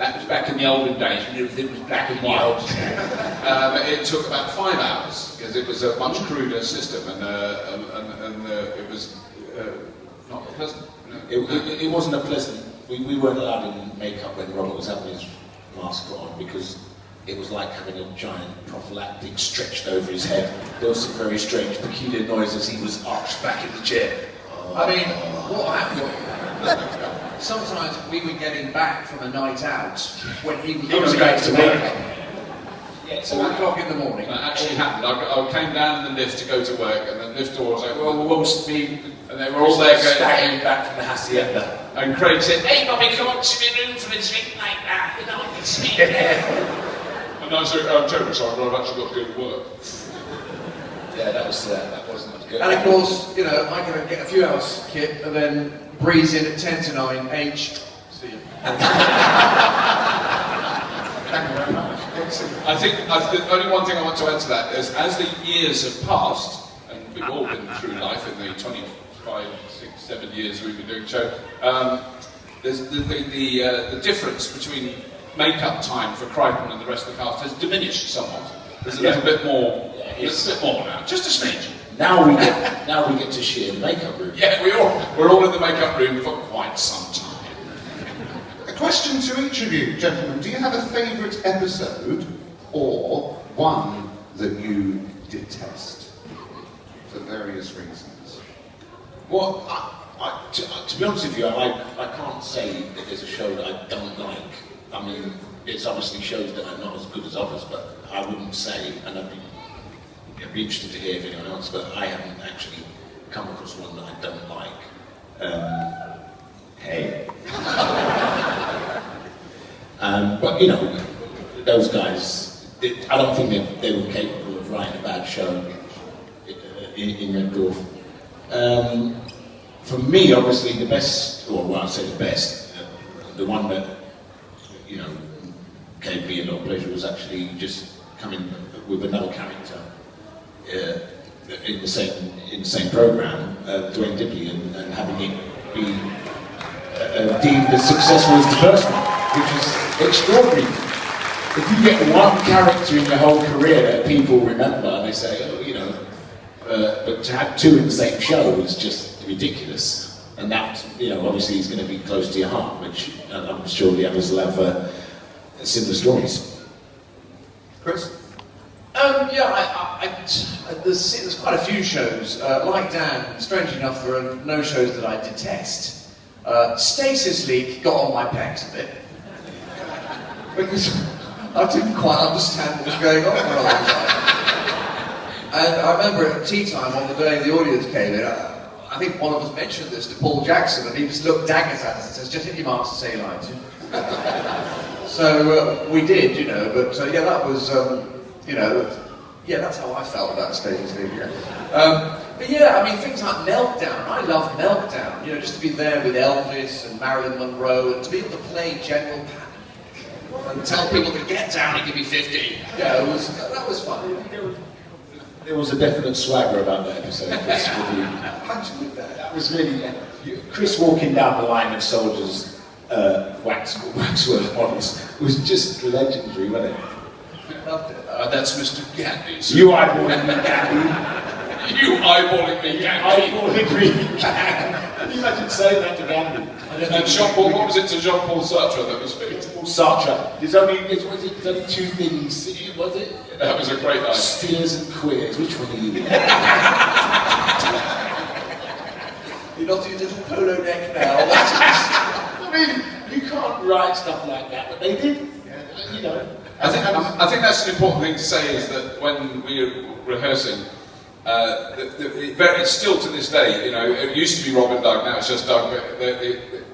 That was back in the olden days when everything was black and white. It took about 5 hours because it was a much cruder system, and it was not pleasant. It wasn't a pleasant. We weren't allowed in makeup when Robert was having his mask on because it was like having a giant prophylactic stretched over his head. There was some very strange, peculiar noises. He was arched back in the chair. I mean, what happened? Sometimes we were getting back from a night out when he was going to work. Yeah, 4 o'clock in the morning. That actually happened. I came down in the lift to go to work, and the lift door was open. Well, me, and they were all there going, staggering back from the hacienda. And Craig said, "Hey, Bobby, come on to the room for a drink like that. You know, it's me." And I said, "I'm terribly sorry, but I've actually got to go to work." Yeah, that wasn't much good. And of course, you know, I can get a few hours kit and then breeze in at 10 to 9, H. See you. I think the only one thing I want to add to that is, as the years have passed, and we've all been through life in the 25, 6, 7 years we've been doing the show, there's the difference between make-up time for Crichton and the rest of the cast has diminished somewhat. There's a little bit more. There's a bit more now, just a smidge. Now we get to share the makeup room. Yeah, we're all in the makeup room for quite some time. A question to each of you, gentlemen. Do you have a favourite episode or one that you detest for various reasons? Well, to be honest with you, I can't say that there's a show that I don't like. I mean, it's obviously shows that are not as good as others, but I wouldn't say, and I'd be interested to hear if anyone else, but I haven't actually come across one that I don't like. Hey. But you know, those guys, I don't think they were capable of writing a bad show in Red Dwarf. For me, obviously, the best, or well, I say the best, the one that, you know, gave me a lot of pleasure was actually just coming with another character in the same program, Dwayne Dibley, and having it be deemed as successful as the first one, which is extraordinary. If you get one character in your whole career that people remember, and they say, oh, you know, but to have two in the same show is just ridiculous. And that, you know, obviously is going to be close to your heart, which I'm sure the others will have similar stories. Chris? There's quite a few shows. Like Dan, strangely enough, there are no shows that I detest. Stasis Leak got on my pecs a bit. Because I didn't quite understand what was going on for a long time. And I remember at tea time on the day the audience came in, I think one of us mentioned this to Paul Jackson, and he just looked daggers at us and says, "Just hit your marks and say lines." So we did, you know, but yeah, that was, you know, yeah, that's how I felt about Stasis Leak. But yeah, I mean, things like Meltdown. I love Meltdown. You know, just to be there with Elvis and Marilyn Monroe, and to be able to play General Patton and tell people to get down and give me 50. Yeah, that was fun. There was a definite swagger about that episode, Chris. That was really Chris walking down the line of soldiers, waxwork models, was just legendary, wasn't it? Loved it. That's Mr. Gandy. So You eyeballing me, Gandy. You eyeballing me, Gandy. Eyeballing me, Gandy. Can you imagine saying that to Gandy? And Jean-Paul, what was it to Jean-Paul Sartre that was speaking? Sartre. There's only two things, was it? That was a great line. Steers and queers. Which one are you? You're not in a little polo neck now. I mean, you can't write stuff like that, but they did. You know. I think that's an important thing to say, is that when we're rehearsing, it's still to this day, you know, it used to be Rob and Doug, now it's just Doug, but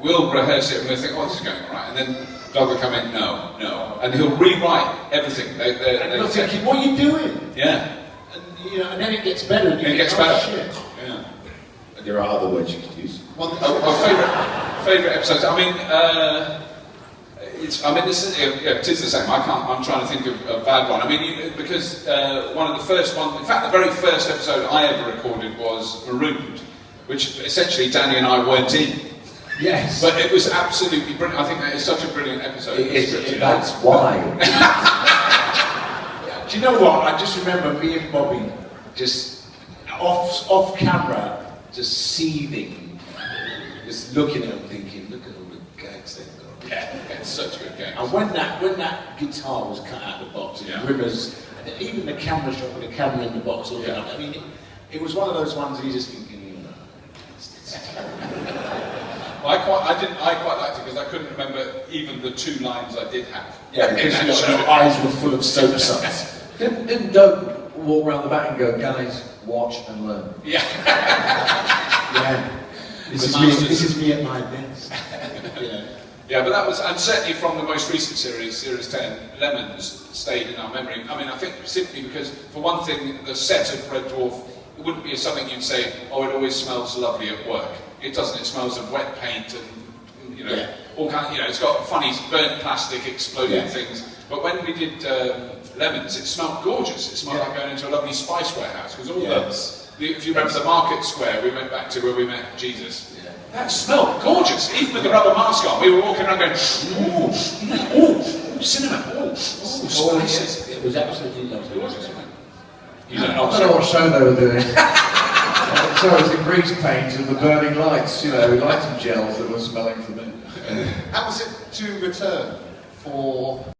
we'll rehearse it and we'll think, oh, this is going all right, and then Doug will come in, no, and he'll rewrite everything. And you're thinking, what are you doing? Yeah. And, you know, and then it gets better. And it gets better. Shit. Yeah. And there are other words you could use. Well, our favourite episodes, I mean, this is, it is the same. I'm trying to think of a bad one. I mean, because one of the first ones, in fact, the very first episode I ever recorded was Marooned, which essentially Danny and I weren't in. Yes. But it was absolutely brilliant. I think that is such a brilliant episode. That's why. Do you know what? I just remember me and Bobby just off camera, just seething, just looking at him, thinking, look at all the gags they've got. Yeah, it's such a good game. And when that guitar was cut out of the box, and Rimmers, and even the camera shot with the camera in the box looking up, I mean, it was one of those ones where you just thinking, I quite liked it because I couldn't remember even the 2 lines I did have. yeah, because your eyes were full of soap suds. Didn't Doug walk around the back and go, guys, watch and learn? Yeah. Yeah. This is me at my best. Yeah. Yeah, but that was, and certainly from the most recent series, Series 10, Lemons stayed in our memory. I mean, I think simply because, for one thing, the set of Red Dwarf, it wouldn't be something you'd say, oh, it always smells lovely at work. It doesn't. It smells of wet paint and, you know, all kind. You know, it's got funny burnt plastic, exploding things. But when we did Lemons, it smelled gorgeous. It smelled like going into a lovely spice warehouse. Because all if you remember the Market Square we went back to where we met Jesus, that smelled gorgeous. Even with the rubber mask on, we were walking around going, ooh, cinnamon, ooh, spices. It was absolutely lovely. I don't know what show they were doing. So it was the grease paint and the burning lights, you know, lighting gels that were smelling for me. How was it to return for